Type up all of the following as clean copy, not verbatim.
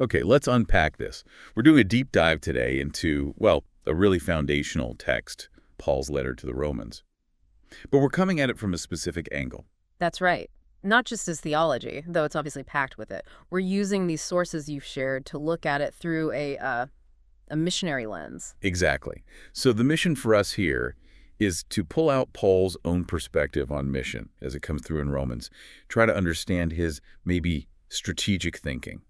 Okay, let's unpack this. We're doing a deep dive today into, well, a really foundational text, Paul's letter to the Romans. But we're coming at it from a specific angle. That's right. Not just as theology, though it's obviously packed with it. We're using these sources you've shared to look at it through a missionary lens. Exactly. So the mission for us here is to pull out Paul's own perspective on mission as it comes through in Romans, try to understand his maybe strategic thinking,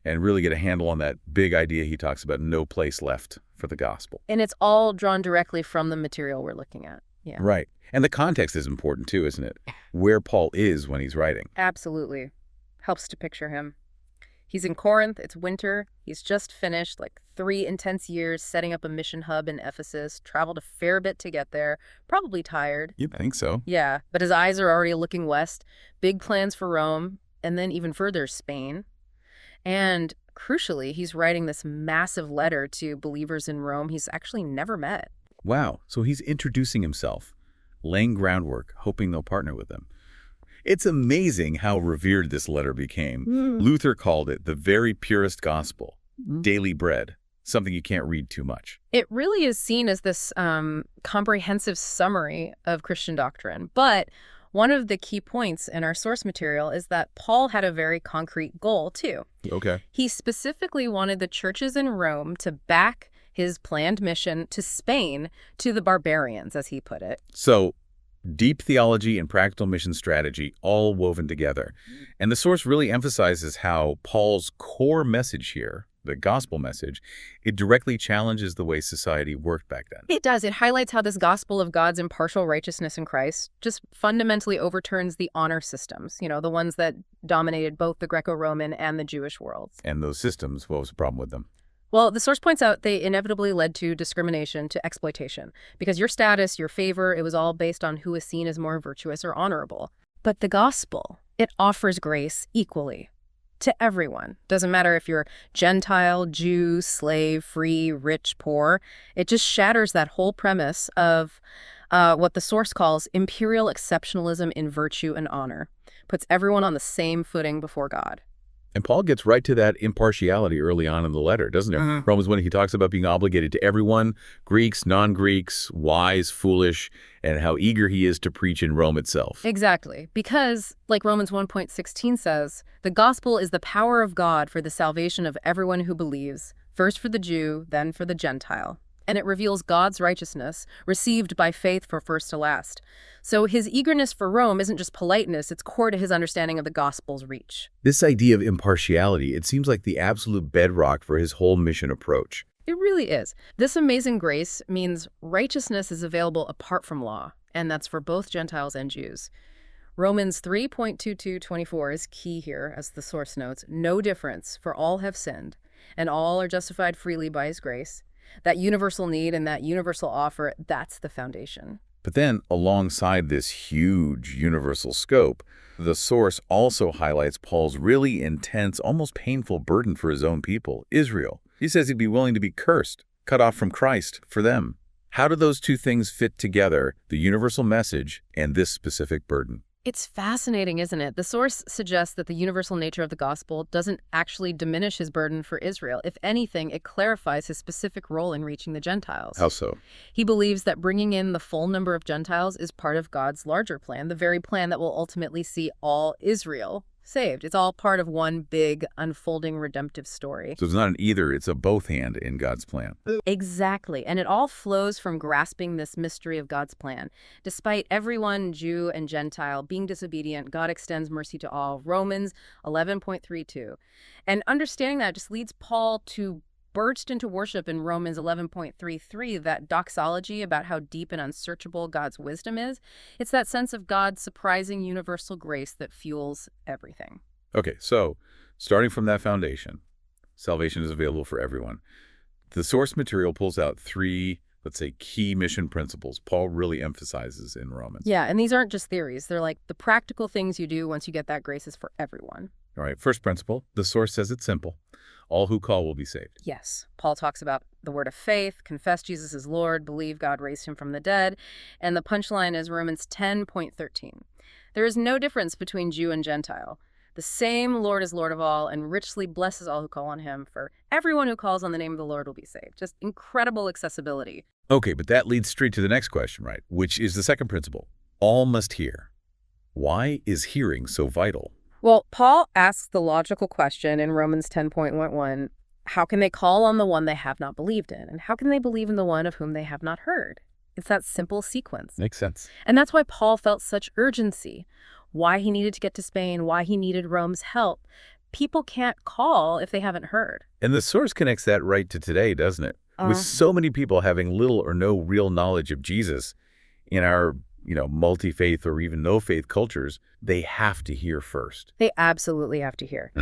and really get a handle on that big idea he talks about, no place left for the gospel. And it's all drawn directly from the material we're looking at. Yeah. Right. And the context is important too, isn't it? Where Paul is when he's writing. Absolutely. Helps to picture him. He's in Corinth, it's winter, he's just finished like 3 intense years setting up a mission hub in Ephesus, traveled a fair bit to get there, probably tired. You'd think so. Yeah, but his eyes are already looking west, big plans for Rome, and then even further, Spain. And crucially, he's writing this massive letter to believers in Rome he's actually never met. Wow. So he's introducing himself, laying groundwork, hoping they'll partner with him. It's amazing how revered this letter became. Luther called it the very purest gospel, daily bread, something you can't read too much. It really is seen as this comprehensive summary of Christian doctrine. But one of the key points in our source material is that Paul had a very concrete goal, too. Okay. He specifically wanted the churches in Rome to back his planned mission to Spain, to the barbarians, as he put it. So deep theology and practical mission strategy all woven together. And the source really emphasizes how Paul's core message here, the gospel message, it directly challenges the way society worked back then. It does. It highlights how this gospel of God's impartial righteousness in Christ just fundamentally overturns the honor systems, the ones that dominated both the Greco-Roman and the Jewish worlds. And those systems, what was the problem with them? Well, the source points out they inevitably led to discrimination, to exploitation, because your status, your favor, it was all based on who is seen as more virtuous or honorable. But the gospel, it offers grace equally to everyone. Doesn't matter if you're Gentile, Jew, slave, free, rich, poor. It just shatters that whole premise of what the source calls imperial exceptionalism in virtue and honor. Puts everyone on the same footing before God. And Paul gets right to that impartiality early on in the letter, doesn't he? Romans 1, he talks about being obligated to everyone, Greeks, non-Greeks, wise, foolish, and how eager he is to preach in Rome itself. Exactly. Because, like Romans 1:16 says, the gospel is the power of God for the salvation of everyone who believes, first for the Jew, then for the Gentile. And it reveals God's righteousness, received by faith for first to last. So his eagerness for Rome isn't just politeness, it's core to his understanding of the gospel's reach. This idea of impartiality, it seems like the absolute bedrock for his whole mission approach. It really is. This amazing grace means righteousness is available apart from law, and that's for both Gentiles and Jews. Romans 3:22-24 is key here, as the source notes. No difference, for all have sinned, and all are justified freely by his grace. That universal need and that universal offer, that's the foundation. But then, alongside this huge universal scope, the source also highlights Paul's really intense, almost painful burden for his own people, Israel. He says he'd be willing to be cursed, cut off from Christ for them. How do those two things fit together, the universal message and this specific burden? It's fascinating, isn't it? The source suggests that the universal nature of the gospel doesn't actually diminish his burden for Israel. If anything, it clarifies his specific role in reaching the Gentiles. How so? He believes that bringing in the full number of Gentiles is part of God's larger plan, the very plan that will ultimately see all Israel saved. It's all part of one big, unfolding redemptive story. So it's not an either, it's a both hand in God's plan. Exactly. And it all flows from grasping this mystery of God's plan. Despite everyone, Jew and Gentile, being disobedient, God extends mercy to all. Romans 11.32. And understanding that just leads Paul to burst into worship in Romans 11.33, that doxology about how deep and unsearchable God's wisdom is. It's that sense of God's surprising universal grace that fuels everything. Okay, so starting from that foundation, salvation is available for everyone. The source material pulls out 3, let's say, key mission principles Paul really emphasizes in Romans. Yeah, and these aren't just theories. They're like the practical things you do once you get that grace is for everyone. All right, first principle, the source says it's simple. All who call will be saved. Yes. Paul talks about the word of faith, confess Jesus as Lord, believe God raised him from the dead, and the punchline is Romans 10.13. There is no difference between Jew and Gentile. The same Lord is Lord of all and richly blesses all who call on him, for everyone who calls on the name of the Lord will be saved. Just incredible accessibility. Okay, but that leads straight to the next question, right? Which is the second principle. All must hear. Why is hearing so vital? Well, Paul asks the logical question in Romans 10.1, how can they call on the one they have not believed in? And how can they believe in the one of whom they have not heard? It's that simple sequence. Makes sense. And that's why Paul felt such urgency, why he needed to get to Spain, why he needed Rome's help. People can't call if they haven't heard. And the source connects that right to today, doesn't it? With so many people having little or no real knowledge of Jesus in our, multi-faith or even no-faith cultures, they have to hear first. They absolutely have to hear.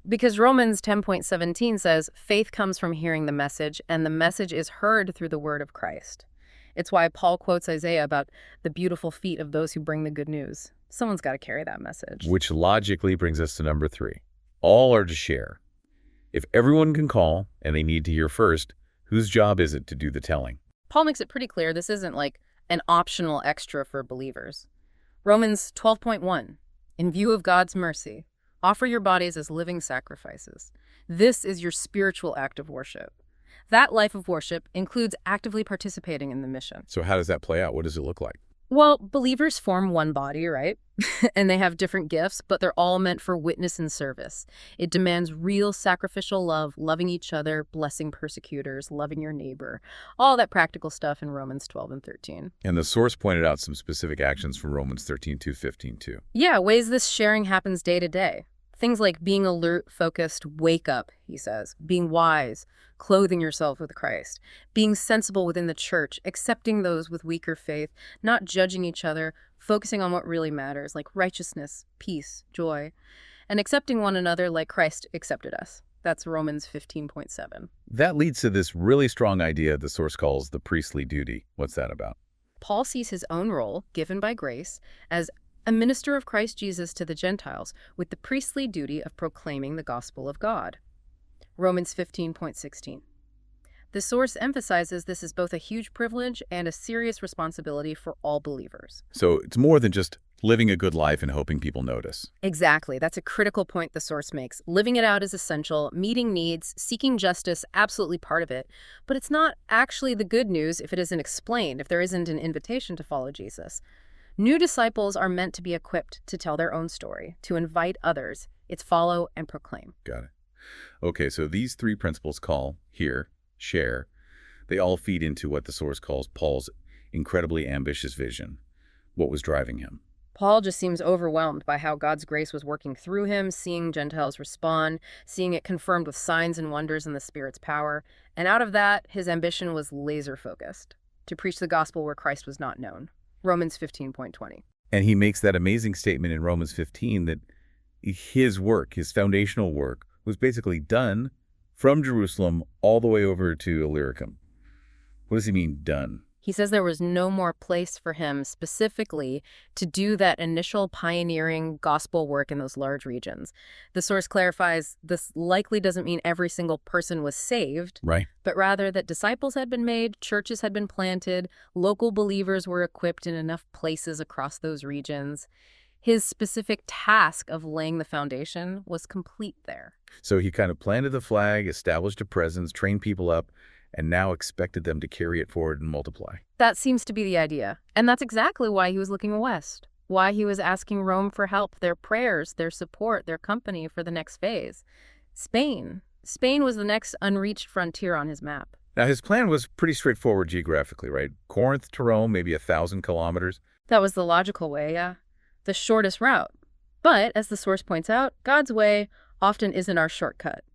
Because Romans 10.17 says, faith comes from hearing the message, and the message is heard through the word of Christ. It's why Paul quotes Isaiah about the beautiful feet of those who bring the good news. Someone's got to carry that message. Which logically brings us to number 3. All are to share. If everyone can call, and they need to hear first, whose job is it to do the telling? Paul makes it pretty clear this isn't like an optional extra for believers. Romans 12.1, in view of God's mercy, offer your bodies as living sacrifices. This is your spiritual act of worship. That life of worship includes actively participating in the mission. So how does that play out? What does it look like? Well, believers form one body, right? And they have different gifts, but they're all meant for witness and service. It demands real sacrificial love, loving each other, blessing persecutors, loving your neighbor. All that practical stuff in Romans 12 and 13. And the source pointed out some specific actions from Romans 13:15 too. Yeah, ways this sharing happens day to day. Things like being alert, focused, wake up, he says, being wise, clothing yourself with Christ, being sensible within the church, accepting those with weaker faith, not judging each other, focusing on what really matters, like righteousness, peace, joy, and accepting one another like Christ accepted us. That's Romans 15.7. That leads to this really strong idea the source calls the priestly duty. What's that about? Paul sees his own role, given by grace, as a minister of Christ Jesus to the Gentiles, with the priestly duty of proclaiming the gospel of God. Romans 15.16. The source emphasizes this is both a huge privilege and a serious responsibility for all believers. So it's more than just living a good life and hoping people notice. Exactly. That's a critical point the source makes. Living it out is essential, meeting needs, seeking justice, absolutely part of it. But it's not actually the good news if it isn't explained, if there isn't an invitation to follow Jesus. New disciples are meant to be equipped to tell their own story, to invite others. It's follow and proclaim. Got it. Okay, so these 3 principles, call, hear, share, they all feed into what the source calls Paul's incredibly ambitious vision. What was driving him? Paul just seems overwhelmed by how God's grace was working through him, seeing Gentiles respond, seeing it confirmed with signs and wonders in the Spirit's power. And out of that, his ambition was laser-focused, to preach the gospel where Christ was not known. Romans 15.20. And he makes that amazing statement in Romans 15 that his work, his foundational work, was basically done from Jerusalem all the way over to Illyricum. What does he mean, done? He says there was no more place for him specifically to do that initial pioneering gospel work in those large regions. The source clarifies this likely doesn't mean every single person was saved, Right. but rather that disciples had been made, churches had been planted, local believers were equipped in enough places across those regions. His specific task of laying the foundation was complete there. So he kind of planted the flag, established a presence, trained people up, and now expected them to carry it forward and multiply. That seems to be the idea. And that's exactly why he was looking west, why he was asking Rome for help, their prayers, their support, their company for the next phase. Spain. Spain was the next unreached frontier on his map. Now, his plan was pretty straightforward geographically, right? Corinth to Rome, maybe 1,000 kilometers. That was the logical way, yeah. The shortest route. But, as the source points out, God's way often isn't our shortcut.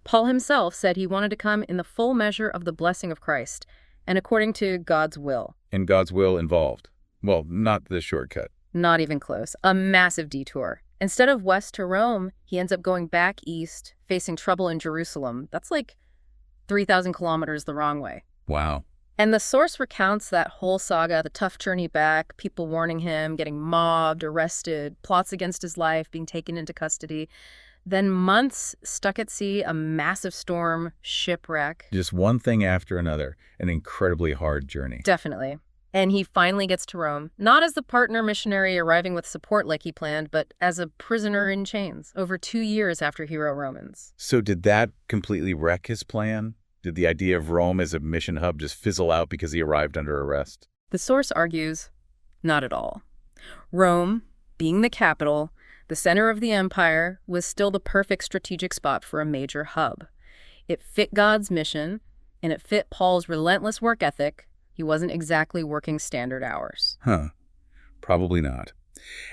Paul himself said he wanted to come in the full measure of the blessing of Christ, and according to God's will. And God's will involved. Well, not the shortcut. Not even close. A massive detour. Instead of west to Rome, he ends up going back east, facing trouble in Jerusalem. That's like 3,000 kilometers the wrong way. Wow. And the source recounts that whole saga, the tough journey back, people warning him, getting mobbed, arrested, plots against his life, being taken into custody. Then months stuck at sea, a massive storm, shipwreck. Just one thing after another, an incredibly hard journey. Definitely. And he finally gets to Rome, not as the partner missionary arriving with support like he planned, but as a prisoner in chains, over 2 years after he wrote Romans. So did that completely wreck his plan? Did the idea of Rome as a mission hub just fizzle out because he arrived under arrest? The source argues, not at all. Rome, being the capital, the center of the empire, was still the perfect strategic spot for a major hub. It fit God's mission, and it fit Paul's relentless work ethic. He wasn't exactly working standard hours. Probably not.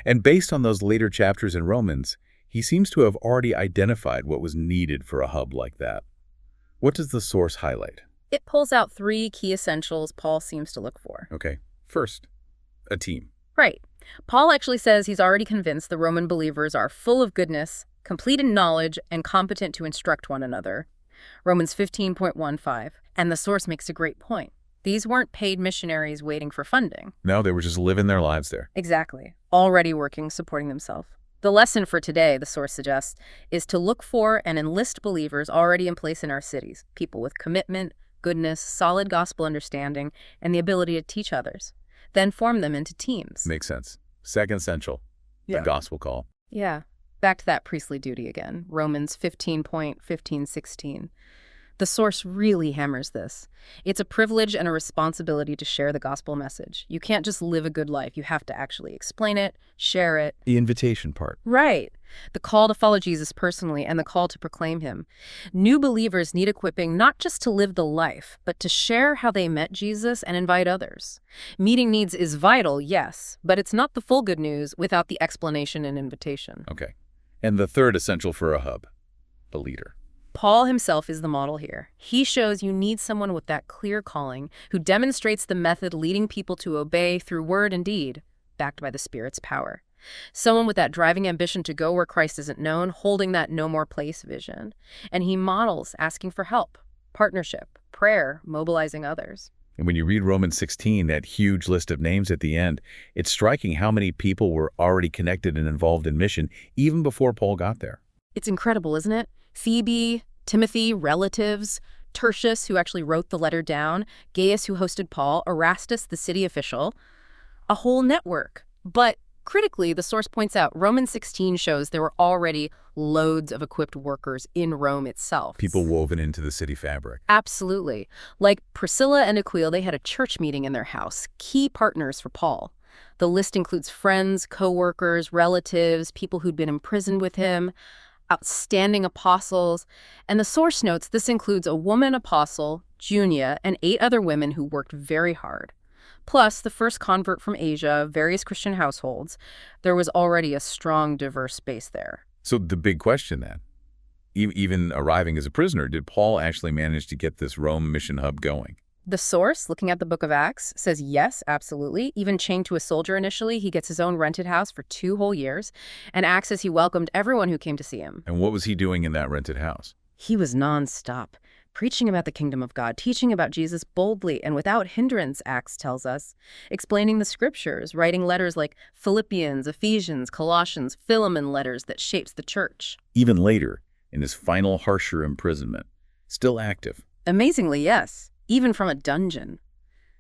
And based on those later chapters in Romans, he seems to have already identified what was needed for a hub like that. What does the source highlight? It pulls out 3 key essentials Paul seems to look for. Okay. First, a team. Right. Paul actually says he's already convinced the Roman believers are full of goodness, complete in knowledge, and competent to instruct one another. Romans 15.15. And the source makes a great point. These weren't paid missionaries waiting for funding. No, they were just living their lives there. Exactly. Already working, supporting themselves. The lesson for today, the source suggests, is to look for and enlist believers already in place in our cities, people with commitment, goodness, solid gospel understanding, and the ability to teach others. Then form them into teams. Makes sense. Second essential, the gospel call. Yeah. Back to that priestly duty again. Romans 15.15-16. The source really hammers this. It's a privilege and a responsibility to share the gospel message. You can't just live a good life. You have to actually explain it, share it. The invitation part. Right. The call to follow Jesus personally and the call to proclaim him. New believers need equipping not just to live the life, but to share how they met Jesus and invite others. Meeting needs is vital, yes, but it's not the full good news without the explanation and invitation. Okay. And the third essential for a hub, the leader. Paul himself is the model here. He shows you need someone with that clear calling who demonstrates the method leading people to obey through word and deed, backed by the Spirit's power. Someone with that driving ambition to go where Christ isn't known, holding that no more place vision. And he models asking for help, partnership, prayer, mobilizing others. And when you read Romans 16, that huge list of names at the end, it's striking how many people were already connected and involved in mission even before Paul got there. It's incredible, isn't it? Phoebe, Timothy, relatives, Tertius, who actually wrote the letter down, Gaius, who hosted Paul, Erastus, the city official, a whole network. But critically, the source points out Romans 16 shows there were already loads of equipped workers in Rome itself. People woven into the city fabric. Absolutely. Like Priscilla and Aquila, they had a church meeting in their house, key partners for Paul. The list includes friends, co-workers, relatives, people who'd been imprisoned with him, outstanding apostles, and the source notes this includes a woman apostle, Junia, and 8 other women who worked very hard. Plus, the first convert from Asia, various Christian households. There was already a strong, diverse base there. So the big question then, even arriving as a prisoner, did Paul actually manage to get this Rome mission hub going? The source, looking at the book of Acts, says yes, absolutely. Even chained to a soldier initially, he gets his own rented house for 2 whole years, and Acts says he welcomed everyone who came to see him. And what was he doing in that rented house? He was nonstop, preaching about the kingdom of God, teaching about Jesus boldly and without hindrance, Acts tells us, explaining the scriptures, writing letters like Philippians, Ephesians, Colossians, Philemon letters that shapes the church. Even later, in his final harsher imprisonment, still active. Amazingly, yes. Even from a dungeon.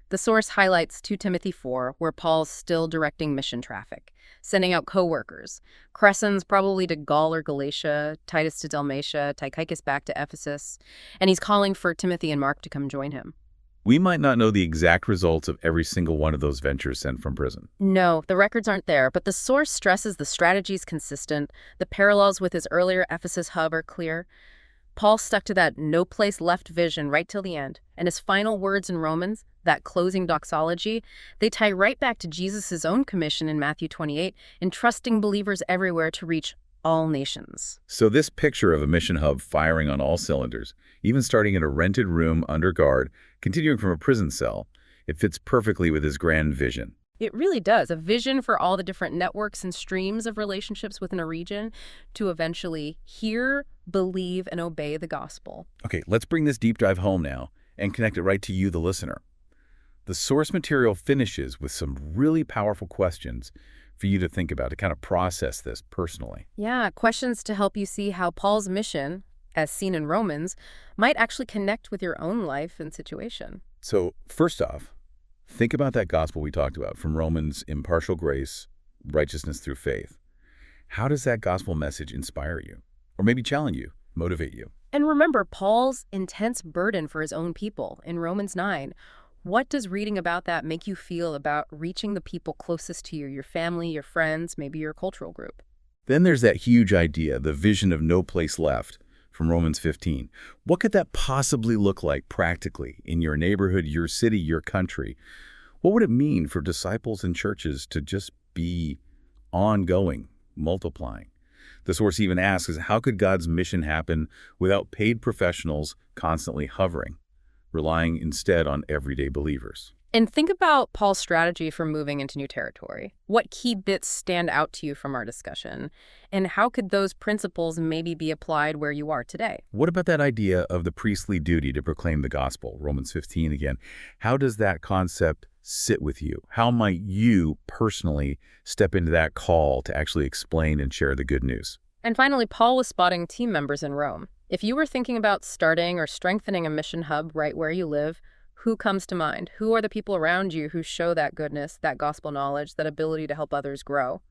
The source highlights 2 Timothy 4, where Paul's still directing mission traffic, sending out co-workers. Crescens probably to Gaul or Galatia, Titus to Dalmatia, Tychicus back to Ephesus, and he's calling for Timothy and Mark to come join him. We might not know the exact results of every single one of those ventures sent from prison. No, the records aren't there, but the source stresses the strategy's consistent, the parallels with his earlier Ephesus hub are clear. Paul stuck to that no place left vision right till the end, and his final words in Romans, that closing doxology, they tie right back to Jesus' own commission in Matthew 28, entrusting believers everywhere to reach all nations. So this picture of a mission hub firing on all cylinders, even starting in a rented room under guard, continuing from a prison cell, it fits perfectly with his grand vision. It really does. A vision for all the different networks and streams of relationships within a region to eventually hear, believe, and obey the gospel. Okay, let's bring this deep dive home now and connect it right to you, the listener. The source material finishes with some really powerful questions for you to think about, to kind of process this personally. Yeah, questions to help you see how Paul's mission, as seen in Romans, might actually connect with your own life and situation. So first off, Think about that gospel we talked about from Romans: impartial grace, righteousness through faith. How does that gospel message inspire you? Or maybe challenge you, motivate you? And remember Paul's intense burden for his own people in Romans 9. What does reading about that make you feel about reaching the people closest to you, your family, your friends, maybe your cultural group? Then there's that huge idea, the vision of no place left, from Romans 15. What could that possibly look like practically in your neighborhood, your city, your country? What would it mean for disciples and churches to just be ongoing, multiplying? The source even asks is, how could God's mission happen without paid professionals constantly hovering, relying instead on everyday believers? And think about Paul's strategy for moving into new territory. What key bits stand out to you from our discussion? And how could those principles maybe be applied where you are today? What about that idea of the priestly duty to proclaim the gospel? Romans 15 again. How does that concept sit with you? How might you personally step into that call to actually explain and share the good news? And finally, Paul was spotting team members in Rome. If you were thinking about starting or strengthening a mission hub right where you live, who comes to mind? Who are the people around you who show that goodness, that gospel knowledge, that ability to help others grow?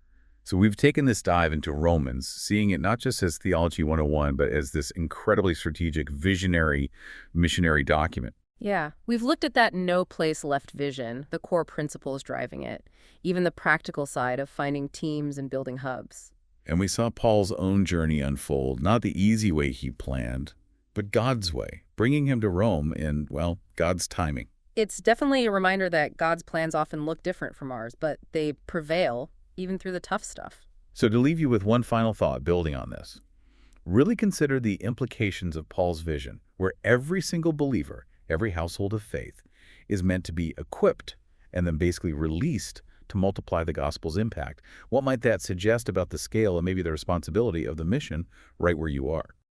So we've taken this dive into Romans, seeing it not just as Theology 101, but as this incredibly strategic, visionary, missionary document. Yeah, we've looked at that no place left vision, the core principles driving it, even the practical side of finding teams and building hubs. And we saw Paul's own journey unfold, not the easy way he planned, but God's way, bringing him to Rome in, well, God's timing. It's definitely a reminder that God's plans often look different from ours, but they prevail even through the tough stuff. So to leave you with one final thought building on this, really consider the implications of Paul's vision, where every single believer, every household of faith, is meant to be equipped and then basically released to multiply the gospel's impact. What might that suggest about the scale and maybe the responsibility of the mission right where you are?